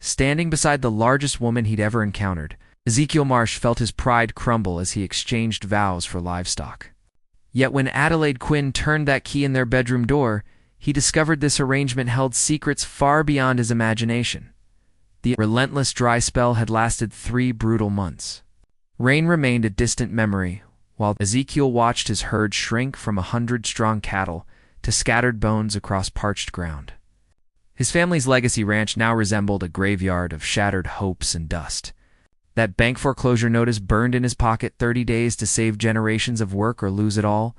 Standing beside the largest woman he'd ever encountered, Ezekiel Marsh felt his pride crumble as he exchanged vows for livestock. Yet when Adelaide Quinn turned that key in their bedroom door, he discovered this arrangement held secrets far beyond his imagination. The relentless dry spell had lasted 3 brutal months. Rain remained a distant memory, while Ezekiel watched his herd shrink from 100-strong cattle to scattered bones across parched ground. His family's legacy ranch now resembled a graveyard of shattered hopes and dust. That bank foreclosure notice burned in his pocket, 30 days to save generations of work or lose it all.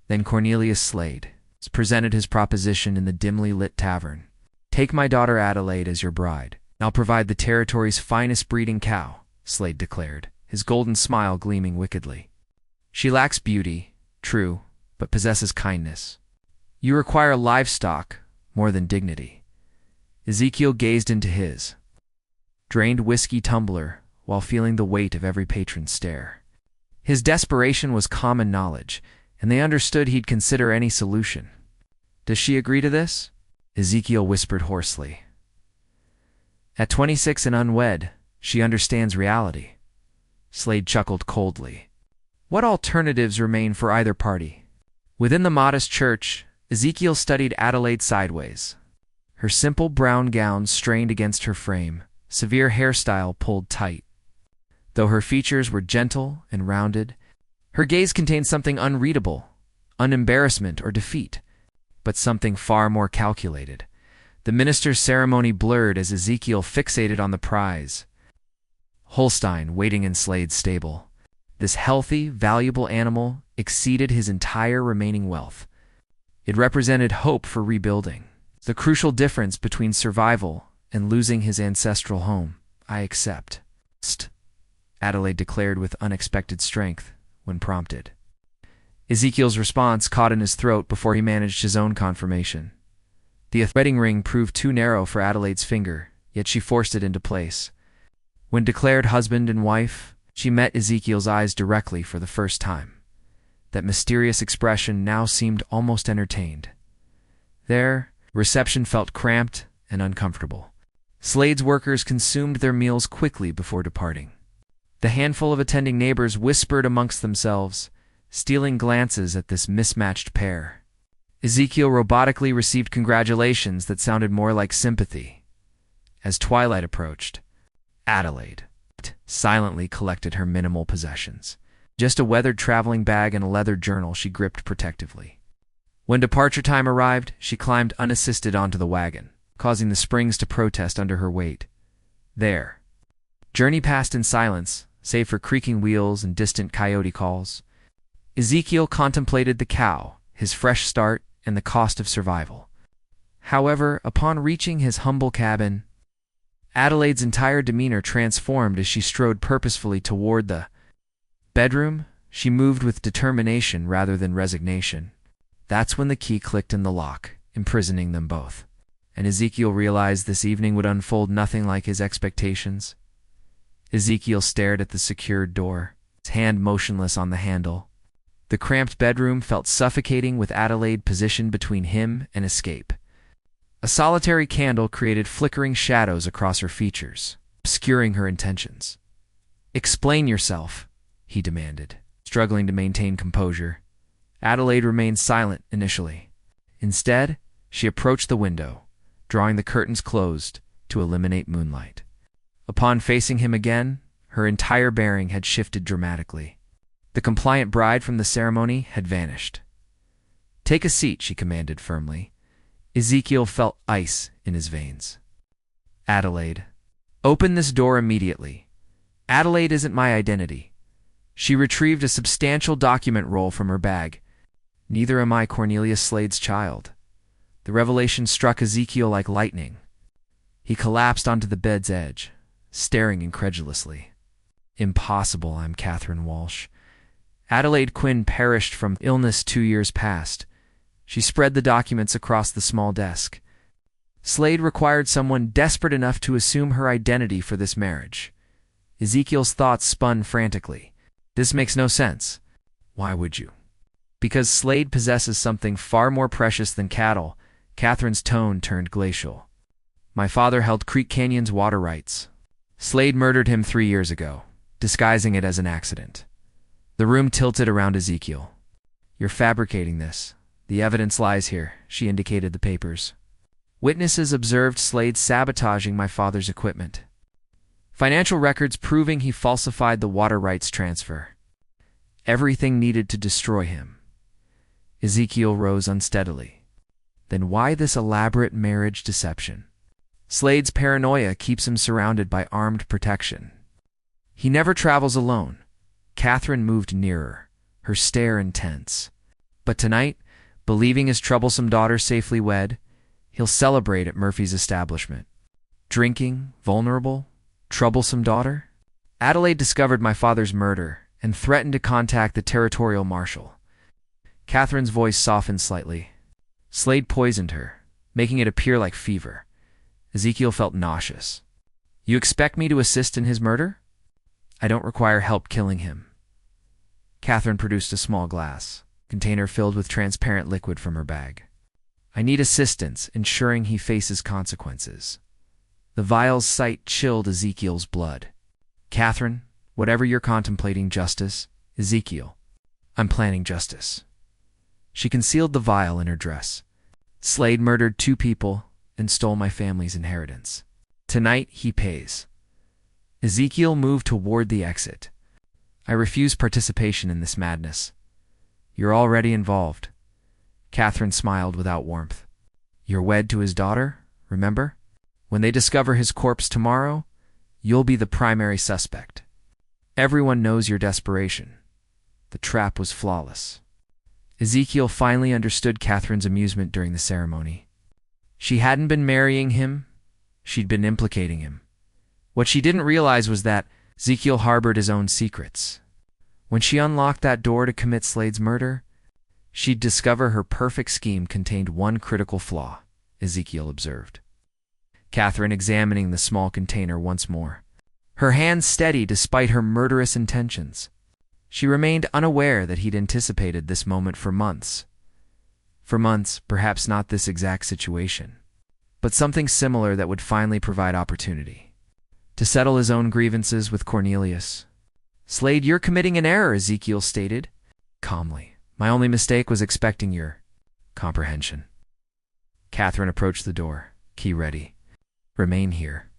Then Cornelius Slade presented his proposition in the dimly lit tavern. "Take my daughter Adelaide as your bride. I'll provide the territory's finest breeding cow," Slade declared, his golden smile gleaming wickedly. "She lacks beauty, true, but possesses kindness. You require livestock more than dignity." Ezekiel gazed into his drained whiskey tumbler while feeling the weight of every patron's stare. His desperation was common knowledge, and they understood he'd consider any solution. "Does she agree to this?" Ezekiel whispered hoarsely. "At 26 and unwed, she understands reality." Slade chuckled coldly. "What alternatives remain for either party?" Within the modest church, Ezekiel studied Adelaide sideways. Her simple brown gown strained against her frame, severe hairstyle pulled tight. Though her features were gentle and rounded, her gaze contained something unreadable, unembarrassment or defeat, but something far more calculated. The minister's ceremony blurred as Ezekiel fixated on the prize. Holstein waiting in Slade's stable. This healthy, valuable animal exceeded his entire remaining wealth. It represented hope for rebuilding, the crucial difference between survival and losing his ancestral home. "I accept," Adelaide declared with unexpected strength when prompted. Ezekiel's response caught in his throat before he managed his own confirmation. The wedding ring proved too narrow for Adelaide's finger, yet she forced it into place. When declared husband and wife, she met Ezekiel's eyes directly for the first time. That mysterious expression now seemed almost entertained. Their reception felt cramped and uncomfortable. Slade's workers consumed their meals quickly before departing. The handful of attending neighbors whispered amongst themselves, stealing glances at this mismatched pair. Ezekiel robotically received congratulations that sounded more like sympathy. As twilight approached, Adelaide silently collected her minimal possessions. Just a weathered traveling bag and a leather journal she gripped protectively. When departure time arrived, she climbed unassisted onto the wagon, causing the springs to protest under her weight. Their journey passed in silence, save for creaking wheels and distant coyote calls. Ezekiel contemplated the cow, his fresh start, and the cost of survival. However, upon reaching his humble cabin, Adelaide's entire demeanor transformed as she strode purposefully toward the bedroom. She moved with determination rather than resignation. That's when the key clicked in the lock, imprisoning them both. And Ezekiel realized this evening would unfold nothing like his expectations. Ezekiel stared at the secured door, his hand motionless on the handle. The cramped bedroom felt suffocating with Adelaide positioned between him and escape. A solitary candle created flickering shadows across her features, obscuring her intentions. "Explain yourself," he demanded, struggling to maintain composure. Adelaide remained silent initially. Instead, she approached the window, drawing the curtains closed to eliminate moonlight. Upon facing him again, her entire bearing had shifted dramatically. The compliant bride from the ceremony had vanished. "Take a seat," she commanded firmly. Ezekiel felt ice in his veins. "Adelaide, open this door immediately. Adelaide isn't my identity." She retrieved a substantial document roll from her bag. "Neither am I Cornelius Slade's child." The revelation struck Ezekiel like lightning. He collapsed onto the bed's edge, staring incredulously. "Impossible, I'm Catherine Walsh. Adelaide Quinn perished from illness 2 years past." She spread the documents across the small desk. Slade required someone desperate enough to assume her identity for this marriage. Ezekiel's thoughts spun frantically. This makes no sense. Why would you? Because Slade possesses something far more precious than cattle. Catherine's tone turned glacial. My father held Creek Canyon's water rights. Slade murdered him 3 years ago, disguising it as an accident. The room tilted around Ezekiel. You're fabricating this. The evidence lies here, she indicated the papers. Witnesses observed Slade sabotaging my father's equipment. Financial records proving he falsified the water rights transfer. Everything needed to destroy him. Ezekiel rose unsteadily. Then why this elaborate marriage deception? Slade's paranoia keeps him surrounded by armed protection. He never travels alone. Catherine moved nearer, her stare intense. But tonight, believing his troublesome daughter safely wed, he'll celebrate at Murphy's establishment. Drinking, vulnerable, troublesome daughter? Adelaide discovered my father's murder and threatened to contact the territorial marshal. Catherine's voice softened slightly. Slade poisoned her, making it appear like fever. Ezekiel felt nauseous. You expect me to assist in his murder? I don't require help killing him. Catherine produced a small glass, container filled with transparent liquid from her bag. I need assistance ensuring he faces consequences. The vial's sight chilled Ezekiel's blood. Catherine, whatever you're contemplating justice, Ezekiel, I'm planning justice. She concealed the vial in her dress. Slade murdered 2 people and stole my family's inheritance. Tonight, he pays. Ezekiel moved toward the exit. I refuse participation in this madness. You're already involved. Catherine smiled without warmth. You're wed to his daughter, remember? When they discover his corpse tomorrow, you'll be the primary suspect. Everyone knows your desperation. The trap was flawless. Ezekiel finally understood Catherine's amusement during the ceremony. She hadn't been marrying him, she'd been implicating him. What she didn't realize was that Ezekiel harbored his own secrets. When she unlocked that door to commit Slade's murder, she'd discover her perfect scheme contained one critical flaw, Ezekiel observed. Catherine examining the small container once more. Her hands steady despite her murderous intentions. She remained unaware that he'd anticipated this moment for months. For months, perhaps not this exact situation, but something similar that would finally provide opportunity. To settle his own grievances with Cornelius. Slade, you're committing an error, Ezekiel stated, calmly. My only mistake was expecting your comprehension. Catherine approached the door, key ready. Remain here.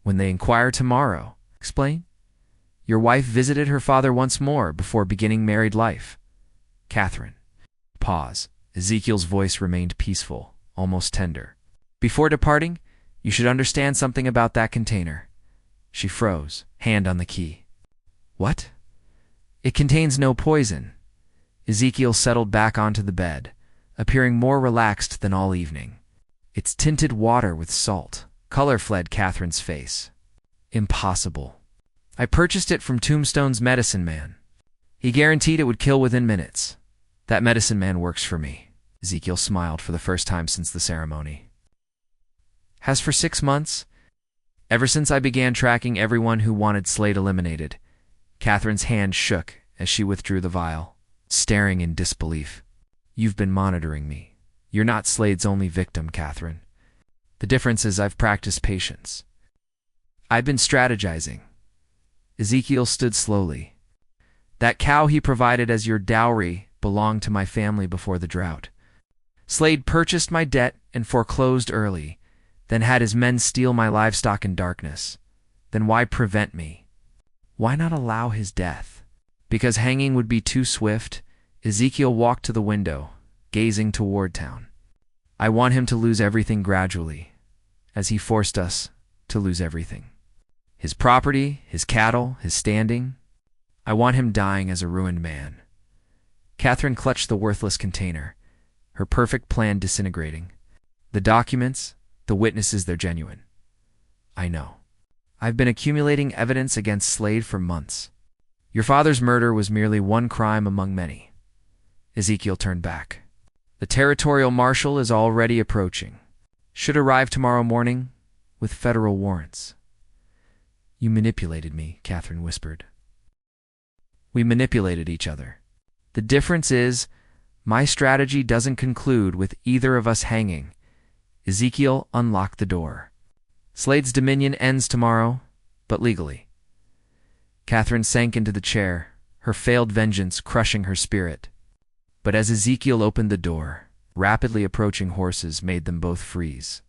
When they inquire tomorrow, explain. Your wife visited her father once more before beginning married life. Catherine. Pause. Ezekiel's voice remained peaceful, almost tender. Before departing, you should understand something about that container. She froze, hand on the key. What? It contains no poison. Ezekiel settled back onto the bed, appearing more relaxed than all evening. It's tinted water with salt. Color fled Catherine's face. Impossible. I purchased it from Tombstone's medicine man. He guaranteed it would kill within minutes. That medicine man works for me. Ezekiel smiled for the first time since the ceremony. Has for 6 months? Ever since I began tracking everyone who wanted Slade eliminated. Catherine's hand shook as she withdrew the vial, staring in disbelief. You've been monitoring me. You're not Slade's only victim, Catherine. The difference is I've practiced patience. I've been strategizing. Ezekiel stood slowly. That cow he provided as your dowry belonged to my family before the drought. Slade purchased my debt and foreclosed early, then had his men steal my livestock in darkness. Then why prevent me? Why not allow his death? Because hanging would be too swift, Ezekiel walked to the window, gazing toward town. I want him to lose everything gradually, as he forced us to lose everything. His property, his cattle, his standing. I want him dying as a ruined man. Catherine clutched the worthless container, her perfect plan disintegrating. The documents, the witnesses, they're genuine. I know. I've been accumulating evidence against Slade for months. Your father's murder was merely one crime among many. Ezekiel turned back. The territorial marshal is already approaching. Should arrive tomorrow morning with federal warrants. You manipulated me, Catherine whispered. We manipulated each other. The difference is, my strategy doesn't conclude with either of us hanging. Ezekiel unlocked the door. Slade's dominion ends tomorrow, but legally. Catherine sank into the chair, her failed vengeance crushing her spirit. But as Ezekiel opened the door, rapidly approaching horses made them both freeze.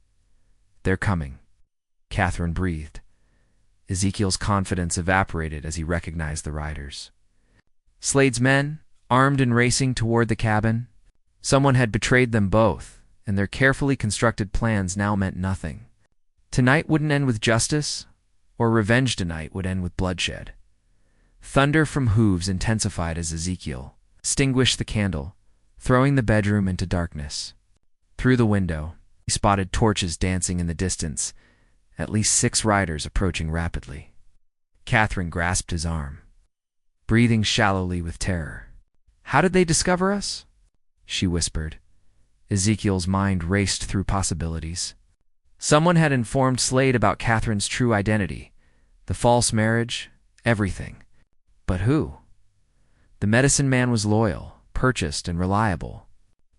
"They're coming," Catherine breathed. Ezekiel's confidence evaporated as he recognized the riders. Slade's men, armed and racing toward the cabin. Someone had betrayed them both, and their carefully constructed plans now meant nothing. Tonight wouldn't end with justice, or revenge tonight would end with bloodshed. Thunder from hooves intensified as Ezekiel extinguished the candle, throwing the bedroom into darkness. Through the window, he spotted torches dancing in the distance, at least 6 riders approaching rapidly. Catherine grasped his arm, breathing shallowly with terror. "How did they discover us?" she whispered. Ezekiel's mind raced through possibilities. Someone had informed Slade about Catherine's true identity, the false marriage, everything. But who? The medicine man was loyal, purchased, and reliable.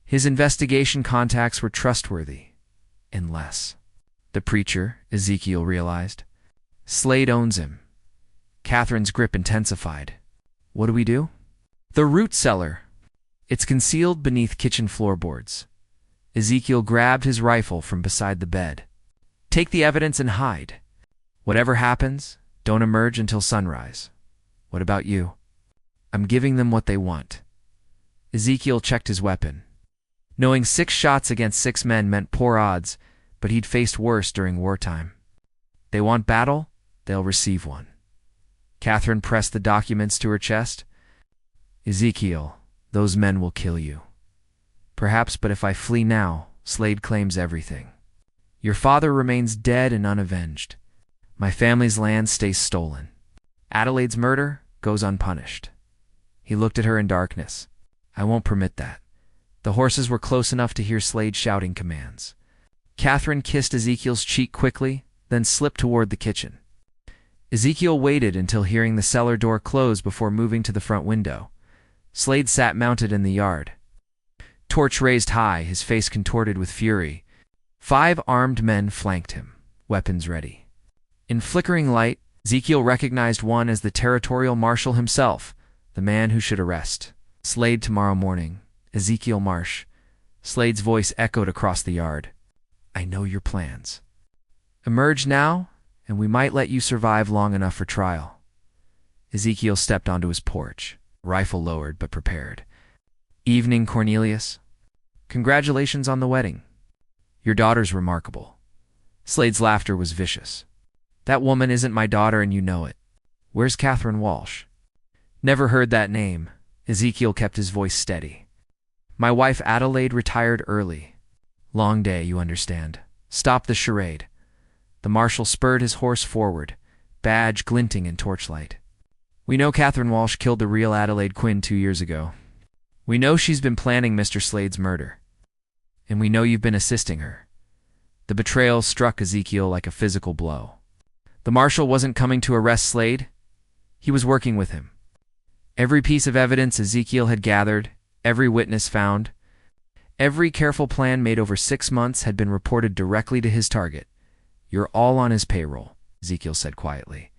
His investigation contacts were trustworthy. Unless the preacher, Ezekiel realized. Slade owns him. Catherine's grip intensified. What do we do? The root cellar. It's concealed beneath kitchen floorboards. Ezekiel grabbed his rifle from beside the bed. Take the evidence and hide. Whatever happens, don't emerge until sunrise. What about you? I'm giving them what they want. Ezekiel checked his weapon. Knowing 6 shots against 6 men meant poor odds, but he'd faced worse during wartime. They want battle, they'll receive one. Catherine pressed the documents to her chest. Ezekiel, those men will kill you. Perhaps, but if I flee now, Slade claims everything. Your father remains dead and unavenged. My family's land stays stolen. Adelaide's murder goes unpunished. He looked at her in darkness. I won't permit that. The horses were close enough to hear Slade shouting commands. Catherine kissed Ezekiel's cheek quickly, then slipped toward the kitchen. Ezekiel waited until hearing the cellar door close before moving to the front window. Slade sat mounted in the yard. Torch raised high, his face contorted with fury. 5 armed men flanked him, weapons ready. In flickering light, Ezekiel recognized one as the territorial marshal himself, the man who should arrest. Slade tomorrow morning. Ezekiel Marsh. Slade's voice echoed across the yard. I know your plans. Emerge now, and we might let you survive long enough for trial. Ezekiel stepped onto his porch, rifle lowered but prepared. Evening, Cornelius. Congratulations on the wedding. Your daughter's remarkable. Slade's laughter was vicious. That woman isn't my daughter and you know it. Where's Catherine Walsh? Never heard that name. Ezekiel kept his voice steady. My wife Adelaide retired early. Long day, you understand. Stop the charade. The marshal spurred his horse forward, badge glinting in torchlight. We know Catherine Walsh killed the real Adelaide Quinn 2 years ago. We know she's been planning Mr. Slade's murder. And we know you've been assisting her. The betrayal struck Ezekiel like a physical blow. The marshal wasn't coming to arrest Slade. He was working with him. Every piece of evidence Ezekiel had gathered, every witness found, every careful plan made over 6 months had been reported directly to his target. You're all on his payroll, Ezekiel said quietly.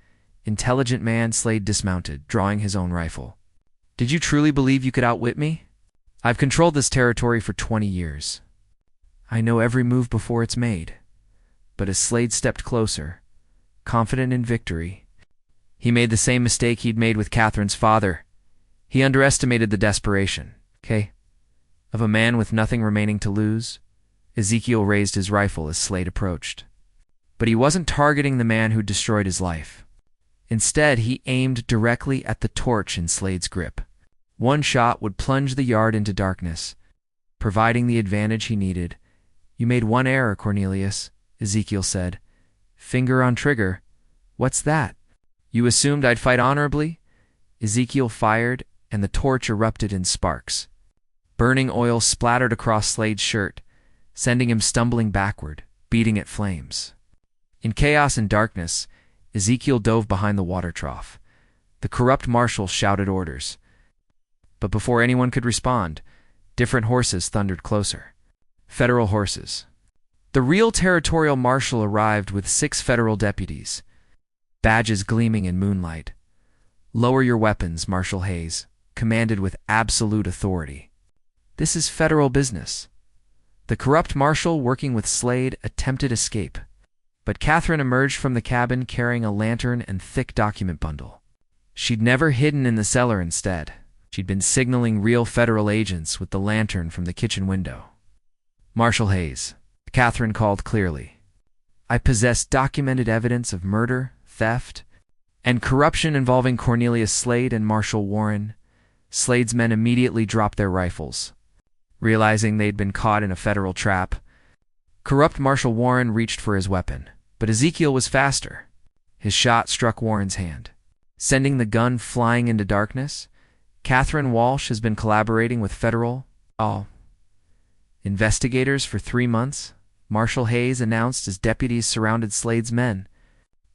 Intelligent man, Slade dismounted, drawing his own rifle. Did you truly believe you could outwit me? I've controlled this territory for 20 years. I know every move before it's made. But as Slade stepped closer, confident in victory, he made the same mistake he'd made with Catherine's father. He underestimated the desperation, of a man with nothing remaining to lose. Ezekiel raised his rifle as Slade approached. But he wasn't targeting the man who destroyed his life. Instead, he aimed directly at the torch in Slade's grip. One shot would plunge the yard into darkness, providing the advantage he needed. You made one error, Cornelius, Ezekiel said. Finger on trigger. What's that? You assumed I'd fight honorably? Ezekiel fired, and the torch erupted in sparks. Burning oil splattered across Slade's shirt, sending him stumbling backward, beating at flames. In chaos and darkness, Ezekiel dove behind the water trough. The corrupt marshal shouted orders. But before anyone could respond, different horses thundered closer. Federal horses. The real territorial marshal arrived with 6 federal deputies, badges gleaming in moonlight. "Lower your weapons," Marshal Hayes commanded with absolute authority. "This is federal business." The corrupt marshal, working with Slade, attempted escape, but Catherine emerged from the cabin carrying a lantern and thick document bundle. She'd never hidden in the cellar. Instead, she'd been signaling real federal agents with the lantern from the kitchen window. "Marshal Hayes," Catherine called clearly, "I possess documented evidence of murder, theft, and corruption involving Cornelius Slade and Marshal Warren." Slade's men immediately dropped their rifles, realizing they'd been caught in a federal trap. Corrupt Marshal Warren reached for his weapon, but Ezekiel was faster. His shot struck Warren's hand, sending the gun flying into darkness. "Catherine Walsh has been collaborating with federal investigators for 3 months, Marshal Hayes announced as deputies surrounded Slade's men.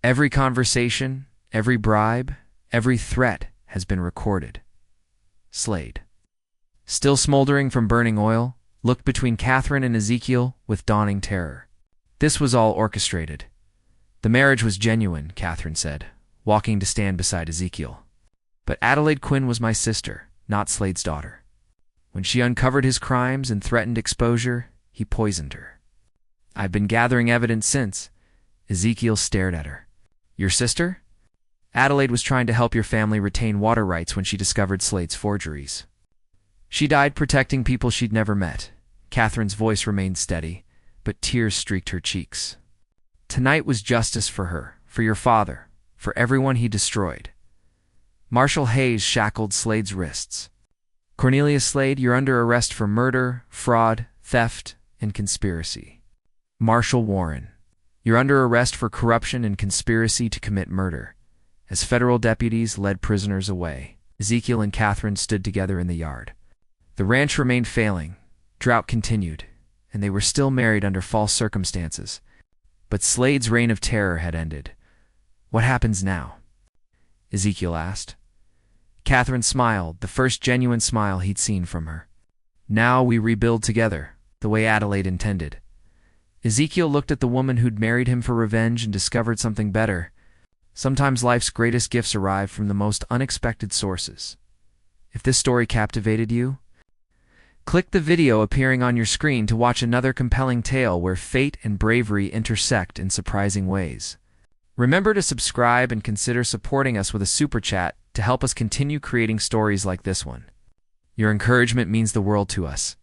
"Every conversation, every bribe, every threat has been recorded." Slade, still smoldering from burning oil, looked between Catherine and Ezekiel with dawning terror. This was all orchestrated. "The marriage was genuine," Catherine said, walking to stand beside Ezekiel. "But Adelaide Quinn was my sister, not Slade's daughter. When she uncovered his crimes and threatened exposure, he poisoned her. I've been gathering evidence since." Ezekiel stared at her. "Your sister?" "Adelaide was trying to help your family retain water rights when she discovered Slade's forgeries. She died protecting people she'd never met." Catherine's voice remained steady, but tears streaked her cheeks. "Tonight was justice for her, for your father, for everyone he destroyed." Marshal Hayes shackled Slade's wrists. "Cornelius Slade, you're under arrest for murder, fraud, theft, and conspiracy." "Marshal Warren, you're under arrest for corruption and conspiracy to commit murder." As federal deputies led prisoners away, Ezekiel and Catherine stood together in the yard. The ranch remained failing, drought continued, and they were still married under false circumstances. But Slade's reign of terror had ended. "What happens now?" Ezekiel asked. Catherine smiled, the first genuine smile he'd seen from her. "Now we rebuild together, the way Adelaide intended." Ezekiel looked at the woman who'd married him for revenge and discovered something better. Sometimes life's greatest gifts arrive from the most unexpected sources. If this story captivated you, click the video appearing on your screen to watch another compelling tale where fate and bravery intersect in surprising ways. Remember to subscribe and consider supporting us with a super chat to help us continue creating stories like this one. Your encouragement means the world to us.